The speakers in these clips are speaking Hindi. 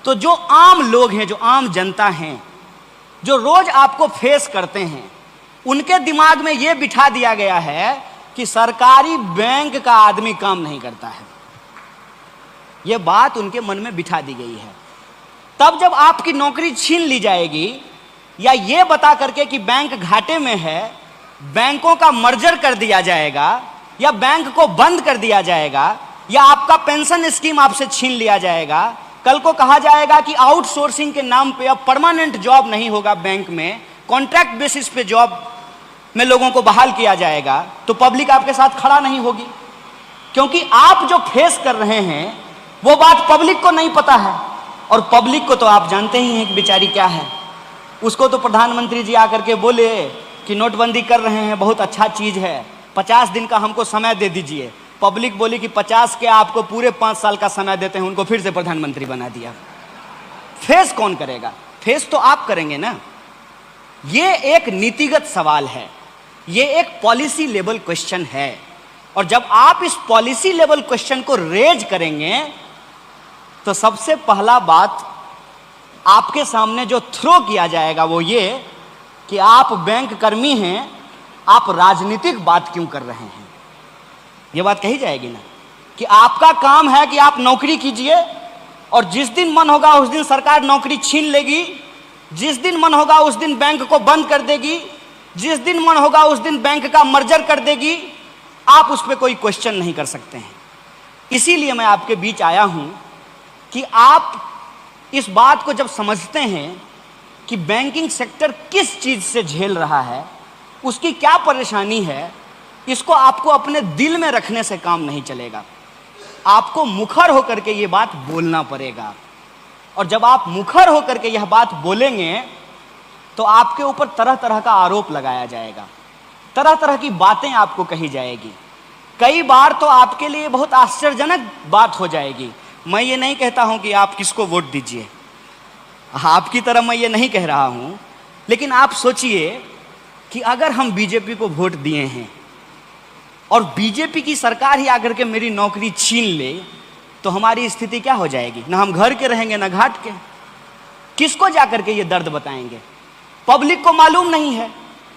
तो जो आम लोग हैं, जो आम जनता हैं, जो रोज आपको फेस करते हैं, उनके दिमाग में यह बिठा दिया गया है कि सरकारी बैंक का आदमी काम नहीं करता है। यह बात उनके मन में बिठा दी गई है। तब जब आपकी नौकरी छीन ली जाएगी, या यह बता करके कि बैंक घाटे में है, बैंकों का मर्जर कर दिया जाएगा, या बैंक को बंद कर दिया जाएगा, या आपका पेंशन स्कीम आपसे छीन लिया जाएगा, कल को कहा जाएगा कि आउटसोर्सिंग के नाम पे अब परमानेंट जॉब नहीं होगा बैंक में, कॉन्ट्रैक्ट बेसिस पे जॉब में लोगों को बहाल किया जाएगा, तो पब्लिक आपके साथ खड़ा नहीं होगी। क्योंकि आप जो फेस कर रहे हैं वो बात पब्लिक को नहीं पता है, और पब्लिक को तो आप जानते ही हैं कि बेचारी क्या है। उसको तो प्रधानमंत्री जी आकर के बोले कि नोटबंदी कर रहे हैं, बहुत अच्छा चीज़ है, 50 दिन का हमको समय दे दीजिए। पब्लिक बोली कि 50 के आपको पूरे 5 साल का समय देते हैं, उनको फिर से प्रधानमंत्री बना दिया। फेस कौन करेगा? फेस तो आप करेंगे ना। ये एक नीतिगत सवाल है, ये एक पॉलिसी लेवल क्वेश्चन है, और जब आप इस पॉलिसी लेवल क्वेश्चन को रेज करेंगे तो सबसे पहला बात आपके सामने जो थ्रो किया जाएगा वो ये कि आप बैंक कर्मी हैं, आप राजनीतिक बात क्यों कर रहे हैं। ये बात कही जाएगी ना कि आपका काम है कि आप नौकरी कीजिए, और जिस दिन मन होगा उस दिन सरकार नौकरी छीन लेगी, जिस दिन मन होगा उस दिन बैंक को बंद कर देगी, जिस दिन मन होगा उस दिन बैंक का मर्जर कर देगी। आप उस पर कोई क्वेश्चन नहीं कर सकते हैं। इसीलिए मैं आपके बीच आया हूं कि आप इस बात को जब समझते हैं कि बैंकिंग सेक्टर किस चीज़ से झेल रहा है, उसकी क्या परेशानी है, इसको आपको अपने दिल में रखने से काम नहीं चलेगा। आपको मुखर होकर के ये बात बोलना पड़ेगा, और जब आप मुखर होकर के यह बात बोलेंगे तो आपके ऊपर तरह तरह का आरोप लगाया जाएगा, तरह तरह की बातें आपको कही जाएगी। कई बार तो आपके लिए बहुत आश्चर्यजनक बात हो जाएगी। मैं ये नहीं कहता हूं कि आप किसको वोट दीजिए, आपकी तरह मैं ये नहीं कह रहा हूं, लेकिन आप सोचिए कि अगर हम बीजेपी को वोट दिए हैं और बीजेपी की सरकार ही आकर के मेरी नौकरी छीन ले, तो हमारी स्थिति क्या हो जाएगी? ना हम घर के रहेंगे ना घाट के। किसको जाकर के ये दर्द बताएंगे? पब्लिक को मालूम नहीं है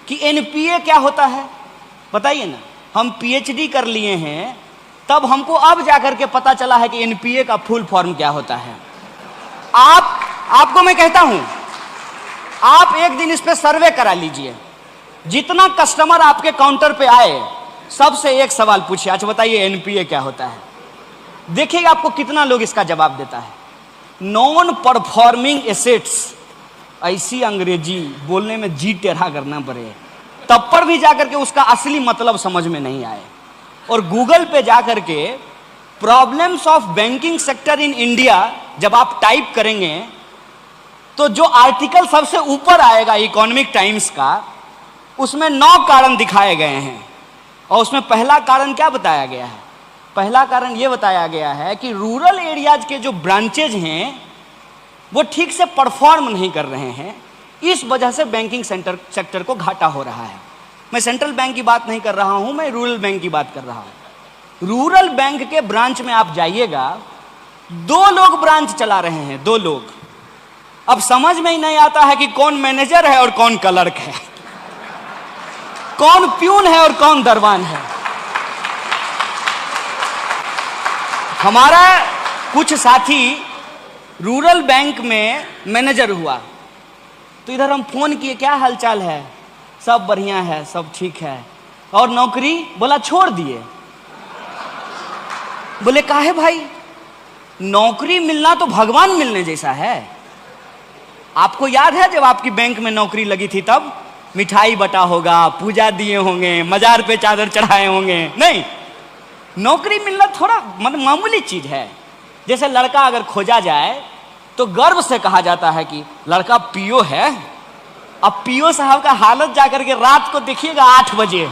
कि एनपीए क्या होता है। बताइए ना, हम पीएचडी कर लिए हैं, तब हमको अब जाकर के पता चला है कि एनपीए का फुल फॉर्म क्या होता है। आपको मैं कहता हूं, आप एक दिन इस पे सर्वे करा लीजिए। जितना कस्टमर आपके काउंटर पे आए, सबसे एक सवाल पूछिए, अच्छा बताइए एनपीए क्या होता है। देखिएगा आपको कितना लोग इसका जवाब देता है। नॉन परफॉर्मिंग एसेट्स, ऐसी अंग्रेजी बोलने में जी टेढ़ा करना पड़े, तब पर भी जाकर के उसका असली मतलब समझ में नहीं आए। और गूगल पे जाकर के problems of banking sector in India जब आप टाइप करेंगे तो जो आर्टिकल सबसे ऊपर आएगा इकोनॉमिक टाइम्स का, उसमें 9 कारण दिखाए गए हैं, और उसमें पहला कारण क्या बताया गया है? पहला कारण यह बताया गया है कि रूरल एरियाज के जो ब्रांचेज हैं वो ठीक से परफॉर्म नहीं कर रहे हैं, इस वजह से बैंकिंग सेक्टर को घाटा हो रहा है। मैं सेंट्रल बैंक की बात नहीं कर रहा हूं, मैं रूरल बैंक की बात कर रहा हूं। रूरल बैंक के ब्रांच में आप जाइएगा, 2 लोग ब्रांच चला रहे हैं, 2 लोग। अब समझ में ही नहीं आता है कि कौन मैनेजर है और कौन क्लर्क है, कौन प्यून है और कौन दरबान है। हमारा कुछ साथी रूरल बैंक में मैनेजर हुआ, तो इधर हम फोन किए, क्या हालचाल है? सब बढ़िया है, सब ठीक है। और नौकरी? बोला छोड़ दिए। बोले काहे भाई? नौकरी मिलना तो भगवान मिलने जैसा है। आपको याद है जब आपकी बैंक में नौकरी लगी थी तब मिठाई बटा होगा, पूजा दिए होंगे, मजार पे चादर चढ़ाए होंगे? नहीं, नौकरी मिलना थोड़ा मतलब मामूली चीज है। जैसे लड़का अगर खोजा जाए तो गर्व से कहा जाता है कि लड़का पीओ है। अब पीओ साहब का हालत जाकर के रात को देखिएगा 8 बजे,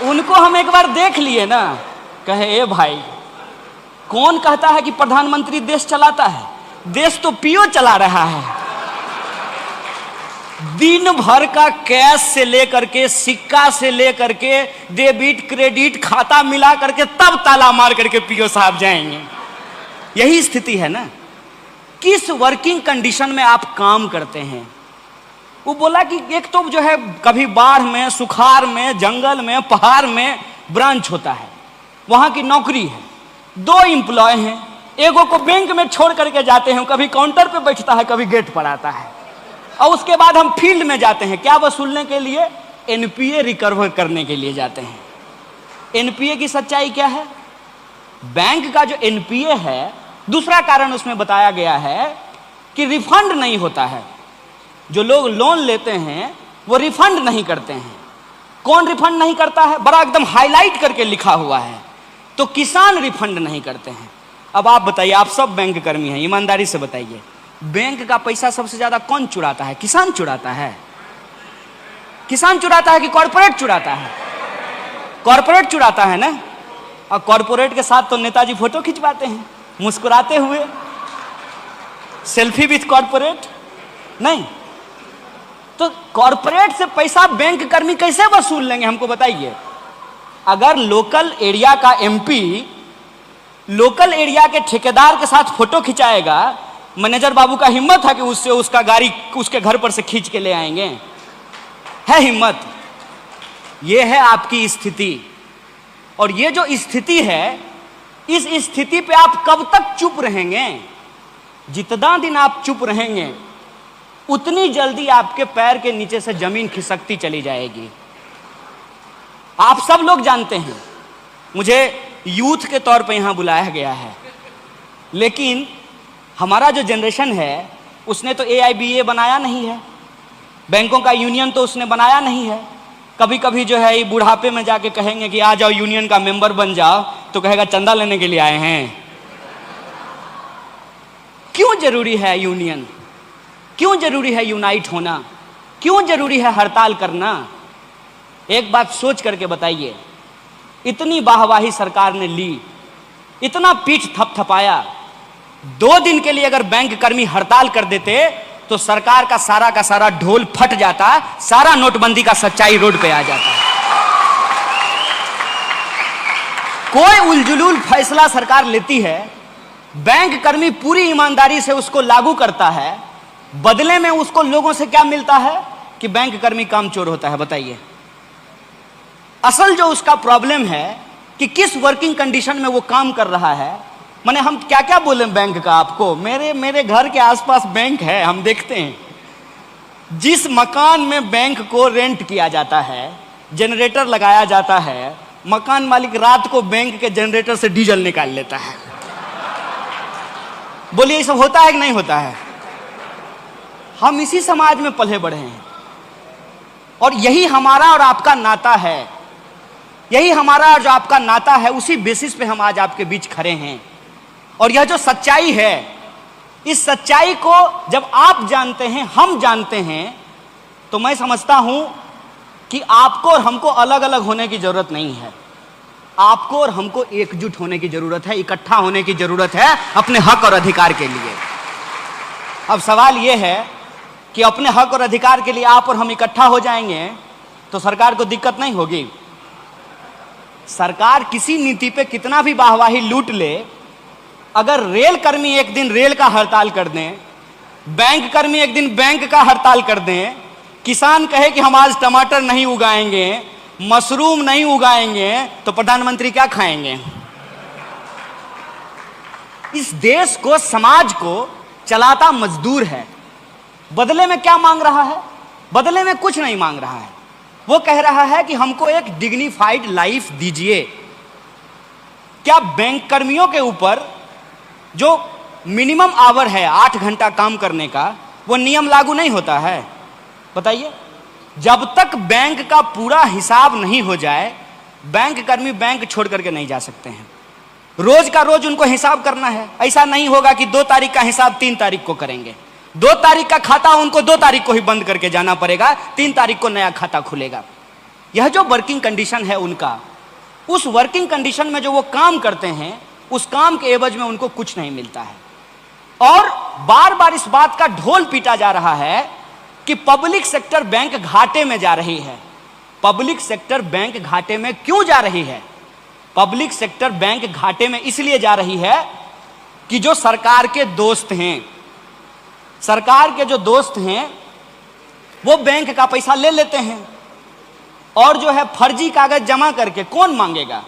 उनको हम एक बार देख लिए ना, कहे ए भाई, कौन कहता है कि प्रधानमंत्री देश चलाता है? देश तो पीओ चला रहा है। दिन भर का कैश से लेकर के, सिक्का से लेकर के, डेबिट क्रेडिट खाता मिला करके तब ताला मार करके पीओ साहब जाएंगे। यही स्थिति है ना। किस वर्किंग कंडीशन में आप काम करते हैं? वो बोला कि एक तो जो है कभी बाढ़ में, सुखाड़ में, जंगल में, पहाड़ में ब्रांच होता है, वहां की नौकरी है, 2 एम्प्लॉय हैं, एगो को बैंक में छोड़ करके जाते हैं, कभी काउंटर पे बैठता है, कभी गेट पर आता है, और उसके बाद हम फील्ड में जाते हैं, क्या वसूलने के लिए? एनपीए रिकवर करने के लिए जाते हैं। एनपीए की सच्चाई क्या है? बैंक का जो एनपीए है, दूसरा कारण उसमें बताया गया है कि रिफंड नहीं होता है। जो लोग लोन लेते हैं वो रिफंड नहीं करते हैं। कौन रिफंड नहीं करता है? बड़ा एकदम हाईलाइट करके लिखा हुआ है। तो किसान रिफंड नहीं करते हैं। अब आप बताइए, आप सब बैंक कर्मी हैं, ईमानदारी से बताइए, बैंक का पैसा सबसे ज्यादा कौन चुराता है? किसान चुराता है? किसान चुराता है कि कॉर्पोरेट चुराता है? कॉर्पोरेट चुराता है ना। और कॉर्पोरेट के साथ तो नेताजी फोटो खिंचवाते हैं मुस्कुराते हुए, सेल्फी विथ कॉर्पोरेट। नहीं, तो कॉर्पोरेट से पैसा बैंक कर्मी कैसे वसूल लेंगे? हमको बताइए। अगर लोकल एरिया का एमपी लोकल एरिया के ठेकेदार के साथ फोटो खिंचाएगा, मैनेजर बाबू का हिम्मत है कि उससे उसका गाड़ी उसके घर पर से खींच के ले आएंगे? है हिम्मत? ये है आपकी स्थिति। और ये जो स्थिति है, इस स्थिति पे आप कब तक चुप रहेंगे? जितना दिन आप चुप रहेंगे उतनी जल्दी आपके पैर के नीचे से जमीन खिसकती चली जाएगी। आप सब लोग जानते हैं, मुझे यूथ के तौर पे यहां बुलाया गया है, लेकिन हमारा जो जनरेशन है उसने तो AIBA बनाया नहीं है, बैंकों का यूनियन तो उसने बनाया नहीं है। कभी कभी जो है ये बुढ़ापे में जाके कहेंगे कि आ जाओ यूनियन का मेंबर बन जाओ, तो कहेगा चंदा लेने के लिए आए हैं। क्यों जरूरी है यूनियन? क्यों जरूरी है यूनाइट होना? क्यों जरूरी है हड़ताल करना? एक बात सोच करके बताइए। इतनी वाहवाही सरकार ने ली, इतना पीठ थपथपाया, 2 दिन के लिए अगर बैंक कर्मी हड़ताल कर देते तो सरकार का सारा ढोल फट जाता, सारा नोटबंदी का सच्चाई रोड पे आ जाता। कोई उलझुलूल फैसला सरकार लेती है, बैंक कर्मी पूरी ईमानदारी से उसको लागू करता है, बदले में उसको लोगों से क्या मिलता है? कि बैंक कर्मी कामचोर होता है। बताइए, असल जो उसका प्रॉब्लम है कि किस वर्किंग कंडीशन में वो काम कर रहा है। माने हम क्या क्या बोले बैंक का आपको? मेरे घर के आसपास बैंक है, हम देखते हैं। जिस मकान में बैंक को रेंट किया जाता है, जनरेटर लगाया जाता है, मकान मालिक रात को बैंक के जनरेटर से डीजल निकाल लेता है। बोलिए, ये सब होता है कि नहीं होता है? हम इसी समाज में पले बढ़े हैं और यही हमारा और आपका नाता है। यही हमारा और जो आपका नाता है, उसी बेसिस पे हम आज आपके बीच खड़े हैं। और यह जो सच्चाई है, इस सच्चाई को जब आप जानते हैं, हम जानते हैं, तो मैं समझता हूं कि आपको और हमको अलग अलग होने की जरूरत नहीं है। आपको और हमको एकजुट होने की जरूरत है, इकट्ठा होने की जरूरत है अपने हक और अधिकार के लिए। अब सवाल यह है कि अपने हक और अधिकार के लिए आप और हम इकट्ठा हो जाएंगे तो सरकार को दिक्कत नहीं होगी। सरकार किसी नीति पे कितना भी वाहवाही लूट ले, अगर रेल कर्मी एक दिन रेल का हड़ताल कर दें, बैंक कर्मी एक दिन बैंक का हड़ताल कर दें, किसान कहे कि हम आज टमाटर नहीं उगाएंगे, मशरूम नहीं उगाएंगे, तो प्रधानमंत्री क्या खाएंगे? इस देश को, समाज को चलाता मजदूर है। बदले में क्या मांग रहा है? बदले में कुछ नहीं मांग रहा है। वो कह रहा है कि हमको एक डिग्निफाइड लाइफ दीजिए। क्या बैंक कर्मियों के ऊपर जो मिनिमम आवर है 8 घंटा काम करने का, वो नियम लागू नहीं होता है? बताइए। जब तक बैंक का पूरा हिसाब नहीं हो जाए, बैंक कर्मी बैंक छोड़ करके नहीं जा सकते हैं। रोज का रोज उनको हिसाब करना है। ऐसा नहीं होगा कि 2 तारीख का हिसाब 3 तारीख को करेंगे। 2 तारीख का खाता उनको 2 तारीख को ही बंद करके जाना पड़ेगा, 3 तारीख को नया खाता खुलेगा। यह जो वर्किंग कंडीशन है उनका, उस वर्किंग कंडीशन में जो वो काम करते हैं, उस काम के एवज में उनको कुछ नहीं मिलता है। और बार बार इस बात का ढोल पीटा जा रहा है कि पब्लिक सेक्टर बैंक घाटे में जा रही है। पब्लिक सेक्टर बैंक घाटे में क्यों जा रही है? पब्लिक सेक्टर बैंक घाटे में इसलिए जा रही है कि जो सरकार के दोस्त हैं, सरकार के जो दोस्त हैं वो बैंक का पैसा ले लेते हैं और जो है फर्जी कागज जमा करके कौन मांगेगा?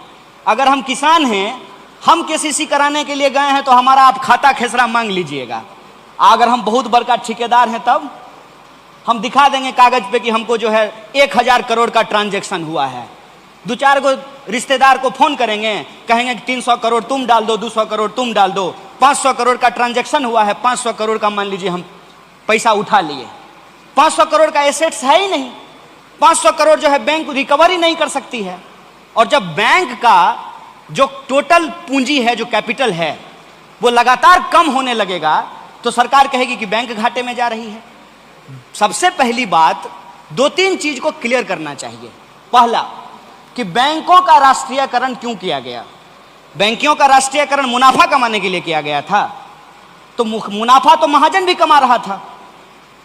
अगर हम किसान हैं, हम केसीसी कराने के लिए गए हैं तो हमारा आप खाता खेसरा मांग लीजिएगा। अगर हम बहुत बड़का ठेकेदार हैं तब हम दिखा देंगे कागज पे कि हमको जो है 1000 करोड़ का ट्रांजैक्शन हुआ है। 2-4 गो रिश्तेदार को फोन करेंगे, कहेंगे कि 300 करोड़ तुम डाल दो, 200 करोड़ तुम डाल दो, 500 करोड़ का ट्रांजैक्शन हुआ है, 500 करोड़ का मान लीजिए हम पैसा उठा लिए। 500 करोड़ का एसेट्स है ही नहीं, 500 करोड़ जो है बैंक रिकवर ही नहीं कर सकती है। और जब बैंक का जो टोटल पूंजी है, जो कैपिटल है, वो लगातार कम होने लगेगा तो सरकार कहेगी कि बैंक घाटे में जा रही है। सबसे पहली बात 2-3 चीज को क्लियर करना चाहिए। पहला कि बैंकों का राष्ट्रीयकरण क्यों किया गया? बैंकों का राष्ट्रीयकरण मुनाफा कमाने के लिए किया गया था। तो मुनाफा तो महाजन भी कमा रहा था।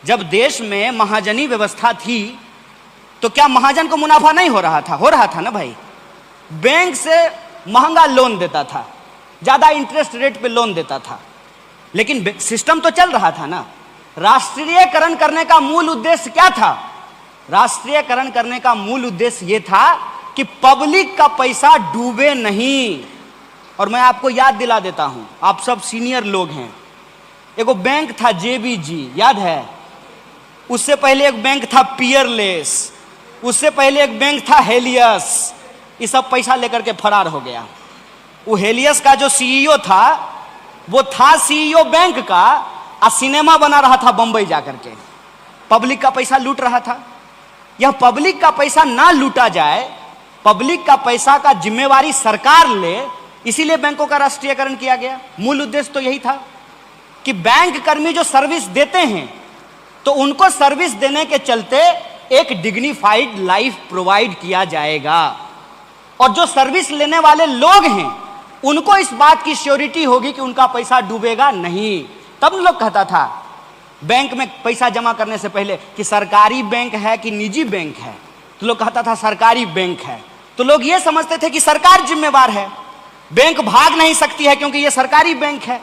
जब देश में महाजनी व्यवस्था थी तो क्या महाजन को मुनाफा नहीं हो रहा था? हो रहा था ना भाई। बैंक से महंगा लोन देता था, ज्यादा इंटरेस्ट रेट पे लोन देता था, लेकिन सिस्टम तो चल रहा था ना। राष्ट्रीयकरण करने का मूल उद्देश्य क्या था? राष्ट्रीयकरण करने का मूल उद्देश्य यह था कि पब्लिक का पैसा डूबे नहीं। और मैं आपको याद दिला देता हूं, आप सब सीनियर लोग हैं, एगो बैंक था JBG, याद है? उससे पहले एक बैंक था पियरलेस, उससे पहले एक बैंक था हेलियस। ये सब पैसा लेकर के फरार हो गया। वो हेलियस का जो CEO था वो था CEO बैंक का, और सिनेमा बना रहा था बंबई जाकर के, पब्लिक का पैसा लूट रहा था। यह पब्लिक का पैसा ना लूटा जाए, पब्लिक का पैसा का जिम्मेवारी सरकार ले, इसीलिए बैंकों का राष्ट्रीयकरण किया गया। मूल उद्देश्य तो यही था कि बैंक कर्मी जो सर्विस देते हैं तो उनको सर्विस देने के चलते एक डिग्निफाइड लाइफ प्रोवाइड किया जाएगा, और जो सर्विस लेने वाले लोग हैं उनको इस बात की श्योरिटी होगी कि उनका पैसा डूबेगा नहीं। तब लोग कहता था बैंक में पैसा जमा करने से पहले कि सरकारी बैंक है कि निजी बैंक है, तो लोग कहता था सरकारी बैंक है। तो लोग ये समझते थे कि सरकार जिम्मेवार है, बैंक भाग नहीं सकती है क्योंकि ये सरकारी बैंक है।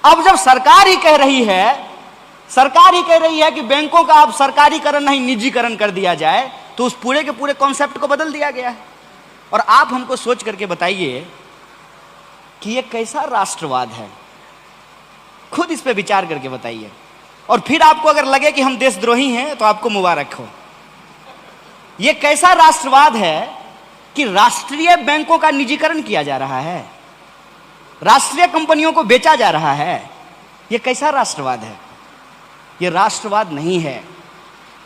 अब जब सरकार ही कह रही है कि बैंकों का अब सरकारीकरण नहीं निजीकरण कर दिया जाए, तो उस पूरे के पूरे कॉन्सेप्ट को बदल दिया गया है। और आप हमको सोच करके बताइए कि ये कैसा राष्ट्रवाद है? खुद इस पे विचार करके बताइए। और फिर आपको अगर लगे कि हम देशद्रोही हैं तो आपको मुबारक हो। ये कैसा राष्ट्रवाद है कि राष्ट्रीय बैंकों का निजीकरण किया जा रहा है, राष्ट्रीय कंपनियों को बेचा जा रहा है। ये कैसा राष्ट्रवाद है? ये राष्ट्रवाद नहीं है,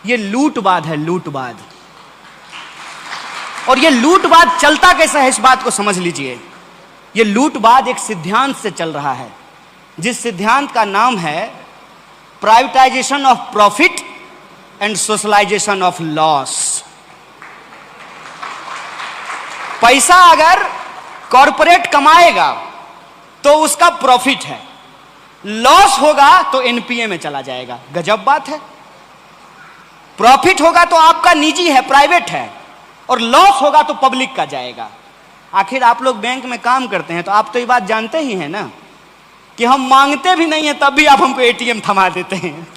ये लूटवाद है, लूटवाद। और ये लूटवाद चलता कैसा है इस बात को समझ लीजिए। ये लूटवाद एक सिद्धांत से चल रहा है, जिस सिद्धांत का नाम है privatisation of profit and socialisation of loss. पैसा अगर कॉरपोरेट कमाएगा तो उसका प्रॉफिट है, लॉस होगा तो एनपीए में चला जाएगा। गजब बात है। प्रॉफिट होगा तो आपका निजी है, प्राइवेट है, और लॉस होगा तो पब्लिक का जाएगा। आखिर आप लोग बैंक में काम करते हैं तो आप तो ये बात जानते ही हैं ना कि हम मांगते भी नहीं है तब भी आप हमको एटीएम थमा देते हैं।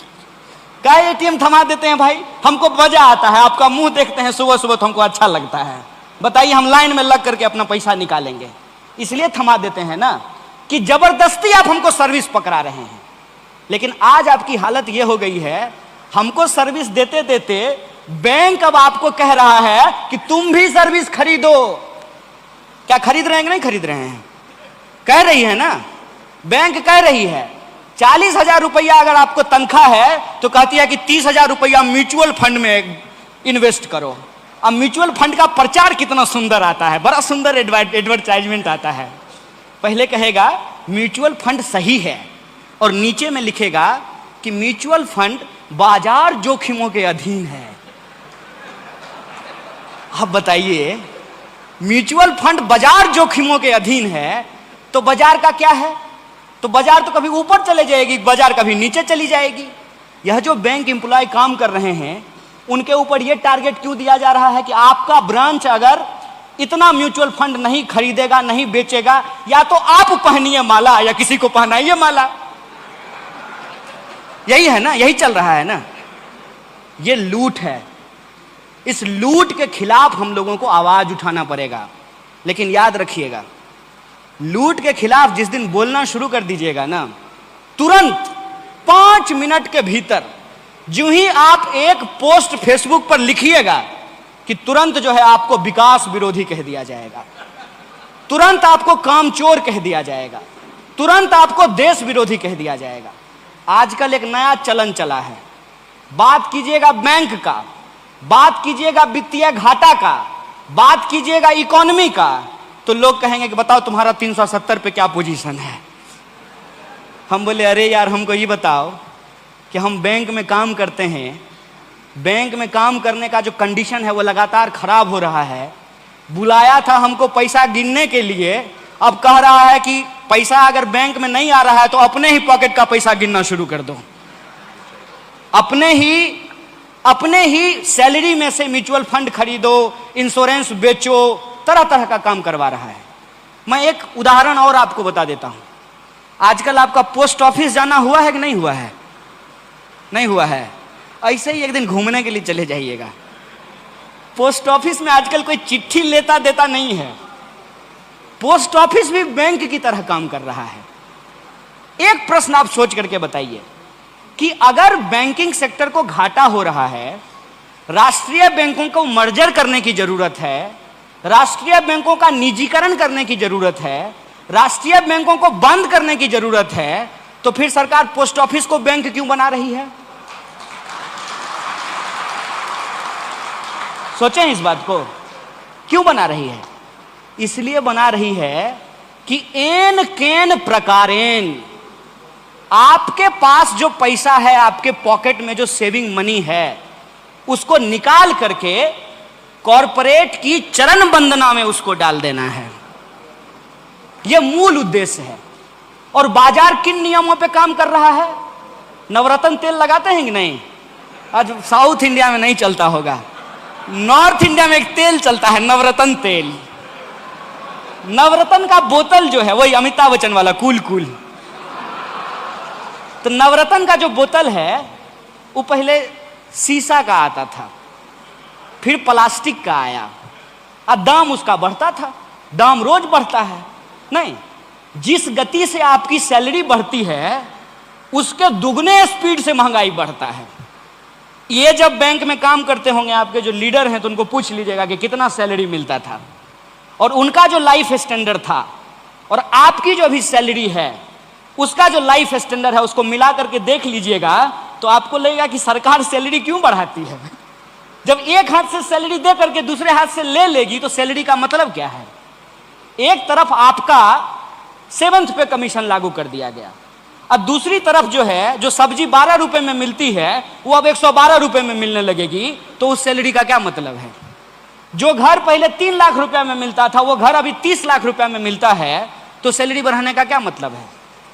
क्या एटीएम थमा देते हैं भाई? हमको मजा आता है, आपका मुंह देखते हैं सुबह सुबह तो हमको अच्छा लगता है। बताइए, हम लाइन में लग करके अपना पैसा निकालेंगे, इसलिए थमा देते हैं ना कि जबरदस्ती आप हमको सर्विस पकड़ा रहे हैं। लेकिन आज आपकी हालत यह हो गई है, हमको सर्विस देते देते बैंक अब आपको कह रहा है कि तुम भी सर्विस खरीदो। क्या खरीद रहे हैं कि नहीं खरीद रहे हैं? कह रही है ना, बैंक कह रही है 40,000 रुपया अगर आपको तनख्वाह है तो कहती है कि 30,000 रुपया म्यूचुअल फंड में इन्वेस्ट करो। अब म्यूचुअल फंड का प्रचार कितना सुंदर आता है, बड़ा सुंदर एडवर्टाइजमेंट आता है। पहले कहेगा म्यूचुअल फंड सही है और नीचे में लिखेगा कि म्यूचुअल फंड बाजार जोखिमों के अधीन है। अब बताइए, म्यूचुअल फंड बाजार जोखिमों के अधीन है तो बाजार का क्या है? तो बाजार तो कभी ऊपर चले जाएगी, बाजार कभी नीचे चली जाएगी। यह जो बैंक एम्प्लॉय काम कर रहे हैं उनके ऊपर यह टारगेट क्यों दिया जा रहा है कि आपका ब्रांच अगर इतना म्यूचुअल फंड नहीं खरीदेगा, नहीं बेचेगा, या तो आप पहनिए माला या किसी को पहनाइए माला। यही है ना, यही चल रहा है ना। ये लूट है। इस लूट के खिलाफ हम लोगों को आवाज उठाना पड़ेगा। लेकिन याद रखिएगा, लूट के खिलाफ जिस दिन बोलना शुरू कर दीजिएगा ना, तुरंत 5 मिनट के भीतर जो ही आप एक पोस्ट फेसबुक पर लिखिएगा कि तुरंत जो है आपको विकास विरोधी कह दिया जाएगा, तुरंत आपको कामचोर कह दिया जाएगा, तुरंत आपको देश विरोधी कह दिया जाएगा। आजकल एक नया चलन चला है, बात कीजिएगा बैंक का, बात कीजिएगा वित्तीय घाटा का, बात कीजिएगा इकोनॉमी का, तो लोग कहेंगे कि बताओ तुम्हारा 370 पे क्या पोजीशन है। हम बोले अरे यार हमको ये बताओ कि हम बैंक में काम करते हैं, बैंक में काम करने का जो कंडीशन है वो लगातार खराब हो रहा है। बुलाया था हमको पैसा गिनने के लिए, अब कह रहा है कि पैसा अगर बैंक में नहीं आ रहा है तो अपने ही पॉकेट का पैसा गिनना शुरू कर दो, अपने ही सैलरी में से म्यूचुअल फंड खरीदो, इंश्योरेंस बेचो, तरह तरह का काम करवा रहा है। मैं एक उदाहरण और आपको बता देता हूं। आजकल आपका पोस्ट ऑफिस जाना हुआ है कि नहीं हुआ है? नहीं हुआ है। ऐसे ही एक दिन घूमने के लिए चले जाइएगा। पोस्ट ऑफिस में आजकल कोई चिट्ठी लेता देता नहीं है। पोस्ट ऑफिस भी बैंक की तरह काम कर रहा है। एक प्रश्न आप सोच करके बताइए कि अगर बैंकिंग सेक्टर को घाटा हो रहा है, राष्ट्रीय बैंकों को मर्जर करने की जरूरत है, राष्ट्रीय बैंकों का निजीकरण करने की जरूरत है, राष्ट्रीय बैंकों को बंद करने की जरूरत है, तो फिर सरकार पोस्ट ऑफिस को बैंक क्यों बना रही है? सोचें इस बात को, क्यों बना रही है? इसलिए बना रही है कि एन केन प्रकारेण आपके पास जो पैसा है, आपके पॉकेट में जो सेविंग मनी है, उसको निकाल करके कॉरपोरेट की चरण वंदना में उसको डाल देना है। यह मूल उद्देश्य है। और बाजार किन नियमों पे काम कर रहा है? नवरत्न तेल लगाते हैं कि नहीं? आज साउथ इंडिया में नहीं चलता होगा, नॉर्थ इंडिया में एक तेल चलता है, नवरत्न तेल। नवरत्न का बोतल जो है वही अमिताभ बच्चन वाला कूल कूल। तो नवरत्न का जो बोतल है वो पहले शीशा का आता था, फिर प्लास्टिक का आया, और दाम उसका बढ़ता था। दाम रोज बढ़ता है नहीं, जिस गति से आपकी सैलरी बढ़ती है उसके दुगने स्पीड से महंगाई बढ़ता है। ये जब बैंक में काम करते होंगे आपके जो लीडर हैं तो उनको पूछ लीजिएगा कि कितना सैलरी मिलता था और उनका जो लाइफ स्टैंडर्ड था और आपकी जो अभी सैलरी है उसका जो लाइफ स्टैंडर्ड है उसको मिला करके देख लीजिएगा, तो आपको लगेगा कि सरकार सैलरी क्यों बढ़ाती है। जब एक हाथ से सैलरी दे करके दूसरे हाथ से ले लेगी तो सैलरी का मतलब क्या है? एक तरफ आपका 7th पे कमीशन लागू कर दिया गया, अब दूसरी तरफ जो है जो सब्जी 12 रुपए में मिलती है वो अब 112 रुपए में मिलने लगेगी, तो उस सैलरी का क्या मतलब है? जो घर पहले 3 लाख रुपया में मिलता था वो घर अभी 30 लाख रुपया में मिलता है, तो सैलरी बढ़ाने का क्या मतलब है?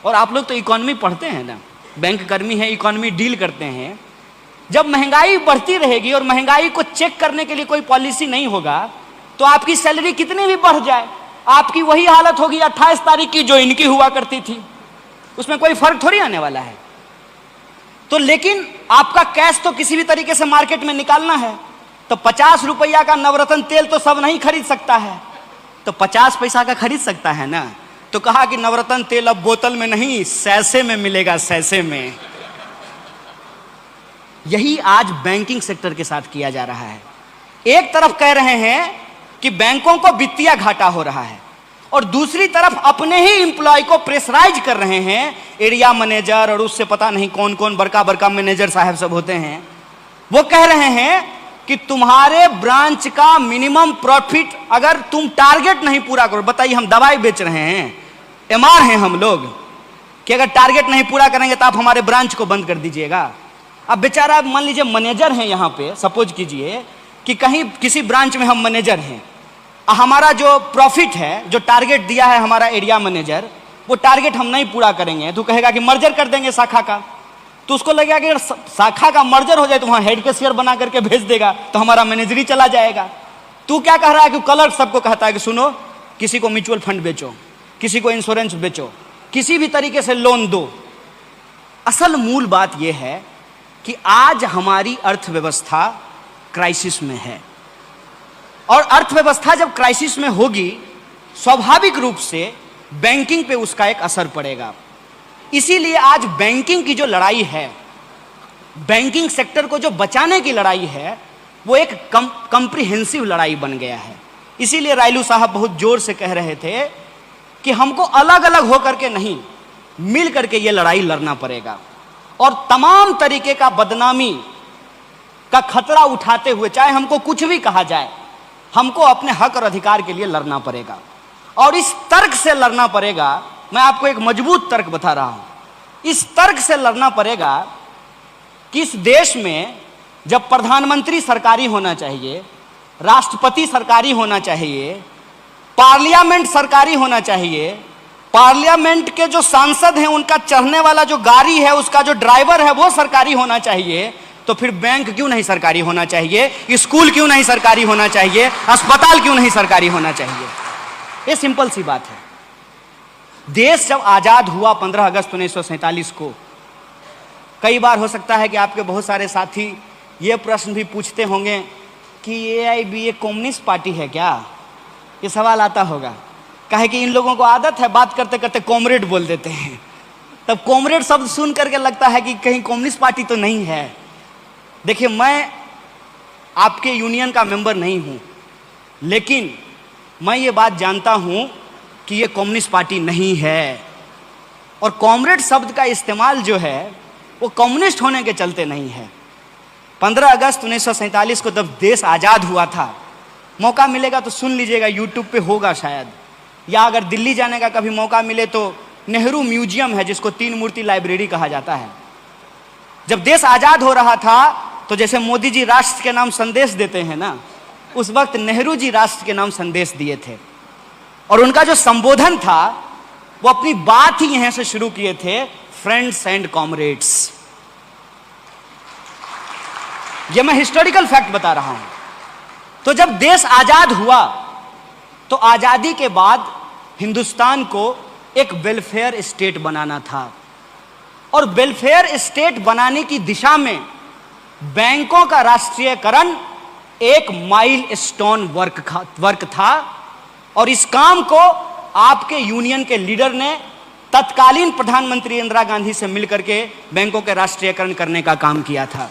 और आप लोग तो इकोनॉमी पढ़ते हैं ना, बैंक कर्मी है, इकोनॉमी डील करते हैं। जब महंगाई बढ़ती रहेगी और महंगाई को चेक करने के लिए कोई पॉलिसी नहीं होगा तो आपकी सैलरी कितनी भी बढ़ जाए आपकी वही हालत होगी 28 तारीख की जो इनकी हुआ करती थी, उसमें कोई फर्क थोड़ी आने वाला है। तो लेकिन आपका कैश तो किसी भी तरीके से मार्केट में निकालना है, तो 50 रुपया का नवरत्न तेल तो सब नहीं खरीद सकता है, तो 50 पैसा का खरीद सकता है ना। तो कहा कि नवरत्न तेल अब बोतल में नहीं सैसे में मिलेगा, सैसे में। यही आज बैंकिंग सेक्टर के साथ किया जा रहा है। एक तरफ कह रहे हैं कि बैंकों को वित्तीय घाटा हो रहा है और दूसरी तरफ अपने ही एम्प्लॉय को प्रेशराइज कर रहे हैं, एरिया मैनेजर और उससे पता नहीं कौन कौन बड़का मैनेजर साहब सब होते हैं, वो कह रहे हैं कि तुम्हारे ब्रांच का मिनिमम प्रॉफिट अगर तुम टारगेट नहीं पूरा करो, बताइए हम दवाई बेच रहे हैं, एमआर हैं हम लोग, कि अगर टारगेट नहीं पूरा करेंगे तो आप हमारे ब्रांच को बंद कर दीजिएगा। अब बेचारा मान लीजिए मैनेजर हैं यहाँ पे, सपोज कीजिए कि कहीं किसी ब्रांच में हम मैनेजर हैं, हमारा जो प्रॉफिट है, जो टारगेट दिया है हमारा एरिया मैनेजर, वो टारगेट हम नहीं पूरा करेंगे तो कहेगा कि मर्जर कर देंगे शाखा का। तो उसको लगेगा कि अगर शाखा का मर्जर हो जाए तो वहां हेड के शेयर बना करके भेज देगा तो हमारा मैनेजरी चला जाएगा। तू क्या कह रहा है कि क्लर्क सबको कहता है कि सुनो, किसी को म्यूचुअल फंड बेचो, किसी को इंश्योरेंस बेचो, किसी भी तरीके से लोन दो। असल मूल बात यह है कि आज हमारी अर्थव्यवस्था क्राइसिस में है, और अर्थव्यवस्था जब क्राइसिस में होगी स्वाभाविक रूप से बैंकिंग पे उसका एक असर पड़ेगा। इसीलिए आज बैंकिंग की जो लड़ाई है, बैंकिंग सेक्टर को जो बचाने की लड़ाई है, वो एक कंप्रिहेंसिव लड़ाई बन गया है। इसीलिए रायलू साहब बहुत जोर से कह रहे थे कि हमको अलग अलग होकर के नहीं, मिल करके ये लड़ाई लड़ना पड़ेगा, और तमाम तरीके का बदनामी का खतरा उठाते हुए, चाहे हमको कुछ भी कहा जाए, हमको अपने हक और अधिकार के लिए लड़ना पड़ेगा। और इस तर्क से लड़ना पड़ेगा। मैं आपको एक मजबूत तर्क बता रहा हूं। इस तर्क से लड़ना पड़ेगा कि इस देश में जब प्रधानमंत्री सरकारी होना चाहिए, राष्ट्रपति सरकारी होना चाहिए, पार्लियामेंट सरकारी होना चाहिए, पार्लियामेंट के जो सांसद हैं उनका चढ़ने वाला जो गाड़ी है, उसका जो ड्राइवर है वो सरकारी होना चाहिए, तो फिर बैंक क्यों नहीं सरकारी होना चाहिए, स्कूल क्यों नहीं सरकारी होना चाहिए, अस्पताल क्यों नहीं सरकारी होना चाहिए? ये सिंपल सी बात है। देश जब आजाद हुआ 15 अगस्त 1947 को, कई बार हो सकता है कि आपके बहुत सारे साथी ये प्रश्न भी पूछते होंगे कि AIBA कम्युनिस्ट पार्टी है क्या? ये सवाल आता होगा। काहे कि इन लोगों को आदत है बात करते करते कॉमरेड बोल देते हैं, तब कॉमरेड शब्द सुन करके लगता है कि कहीं कम्युनिस्ट पार्टी तो नहीं है। देखिए, मैं आपके यूनियन का मेंबर नहीं हूं, लेकिन मैं ये बात जानता हूं कि ये कम्युनिस्ट पार्टी नहीं है, और कॉमरेड शब्द का इस्तेमाल जो है वो कम्युनिस्ट होने के चलते नहीं है। 15 अगस्त 1947 को जब देश आज़ाद हुआ था, मौका मिलेगा तो सुन लीजिएगा, यूट्यूब पे होगा शायद, या अगर दिल्ली जाने का कभी मौका मिले तो नेहरू म्यूजियम है जिसको 3 मूर्ति लाइब्रेरी कहा जाता है। जब देश आज़ाद हो रहा था तो जैसे मोदी जी राष्ट्र के नाम संदेश देते हैं ना, उस वक्त नेहरू जी राष्ट्र के नाम संदेश दिए थे, और उनका जो संबोधन था वो अपनी बात ही यहां से शुरू किए थे, फ्रेंड्स एंड कॉमरेड्स। ये मैं हिस्टोरिकल फैक्ट बता रहा हूं। तो जब देश आजाद हुआ तो आजादी के बाद हिंदुस्तान को एक वेलफेयर स्टेट बनाना था, और वेलफेयर स्टेट बनाने की दिशा में बैंकों का राष्ट्रीयकरण एक माइलस्टोन वर्क था, और इस काम को आपके यूनियन के लीडर ने तत्कालीन प्रधानमंत्री इंदिरा गांधी से मिलकर के बैंकों के राष्ट्रीयकरण करने का काम किया था।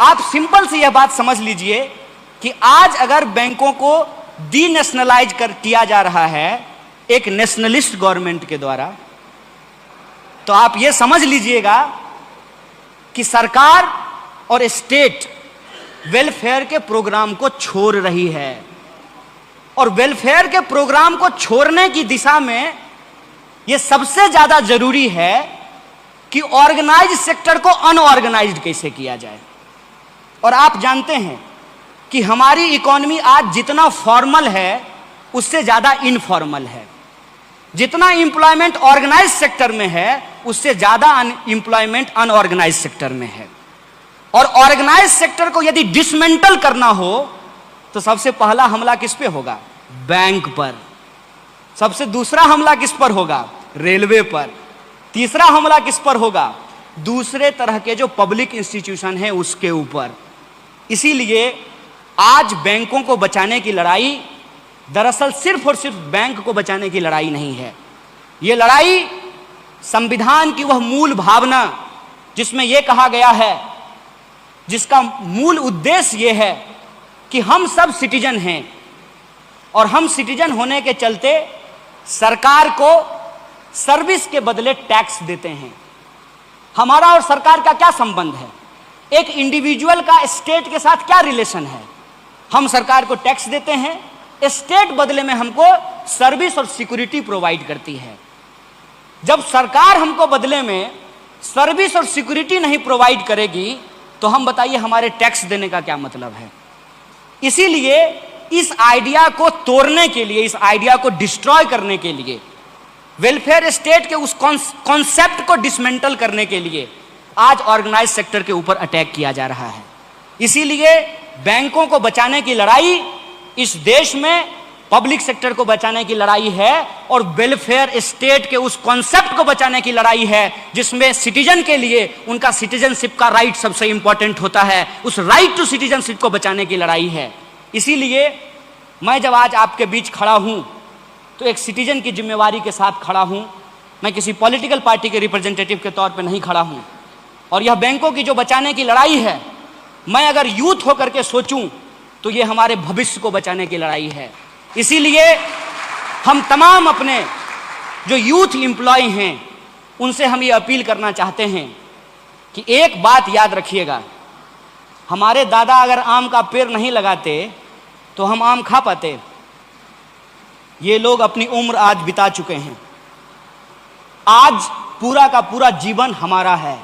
आप सिंपल सी यह बात समझ लीजिए कि आज अगर बैंकों को डीनेशनलाइज किया जा रहा है एक नेशनलिस्ट गवर्नमेंट के द्वारा, तो आप यह समझ लीजिएगा कि सरकार और स्टेट वेलफेयर के प्रोग्राम को छोड़ रही है, और वेलफेयर के प्रोग्राम को छोड़ने की दिशा में यह सबसे ज्यादा जरूरी है कि ऑर्गेनाइज सेक्टर को अनऑर्गेनाइज्ड कैसे किया जाए। और आप जानते हैं कि हमारी इकोनॉमी आज जितना फॉर्मल है उससे ज्यादा इनफॉर्मल है, जितना एम्प्लॉयमेंट ऑर्गेनाइज सेक्टर में है उससे ज्यादा एम्प्लॉयमेंट अनऑर्गेनाइज सेक्टर में है। और ऑर्गेनाइज सेक्टर को यदि डिसमेंटल करना हो तो सबसे पहला हमला किस पे होगा? बैंक पर। सबसे दूसरा हमला किस पर होगा? रेलवे पर। तीसरा हमला किस पर होगा? दूसरे तरह के जो पब्लिक इंस्टीट्यूशन है उसके ऊपर। इसीलिए आज बैंकों को बचाने की लड़ाई दरअसल सिर्फ और सिर्फ बैंक को बचाने की लड़ाई नहीं है। यह लड़ाई संविधान की वह मूल भावना जिसमें यह कहा गया है, जिसका मूल उद्देश्य यह है कि हम सब सिटीजन हैं, और हम सिटीजन होने के चलते सरकार को सर्विस के बदले टैक्स देते हैं। हमारा और सरकार का क्या संबंध है? एक इंडिविजुअल का स्टेट के साथ क्या रिलेशन है? हम सरकार को टैक्स देते हैं, स्टेट बदले में हमको सर्विस और सिक्योरिटी प्रोवाइड करती है। जब सरकार हमको बदले में सर्विस और सिक्योरिटी नहीं प्रोवाइड करेगी तो हम बताइए हमारे टैक्स देने का क्या मतलब है? इसीलिए इस आइडिया को तोड़ने के लिए, इस आइडिया को डिस्ट्रॉय करने के लिए वेलफेयर स्टेट के उस कॉन्सेप्ट को डिसमेंटल करने के लिए आज ऑर्गेनाइज सेक्टर के ऊपर अटैक किया जा रहा है। इसीलिए बैंकों को बचाने की लड़ाई इस देश में पब्लिक सेक्टर को बचाने की लड़ाई है और वेलफेयर स्टेट के उस कॉन्सेप्ट को बचाने की लड़ाई है जिसमें सिटीजन के लिए उनका सिटीजनशिप का राइट सबसे इंपॉर्टेंट होता है। उस राइट टू सिटीजनशिप को बचाने की लड़ाई है। इसीलिए मैं जब आज आपके बीच खड़ा हूं तो एक सिटीजन की जिम्मेवारी के साथ खड़ा हूं। मैं किसी पॉलिटिकल पार्टी के रिप्रेजेंटेटिव के तौर पे नहीं खड़ा हूं। और यह बैंकों की जो बचाने की लड़ाई है, मैं अगर यूथ होकर के सोचूं तो ये हमारे भविष्य को बचाने की लड़ाई है। इसीलिए हम तमाम अपने जो यूथ एम्प्लॉय हैं उनसे हम ये अपील करना चाहते हैं कि एक बात याद रखिएगा, हमारे दादा अगर आम का पेड़ नहीं लगाते तो हम आम खा पाते। ये लोग अपनी उम्र आज बिता चुके हैं। आज पूरा का पूरा जीवन हमारा है।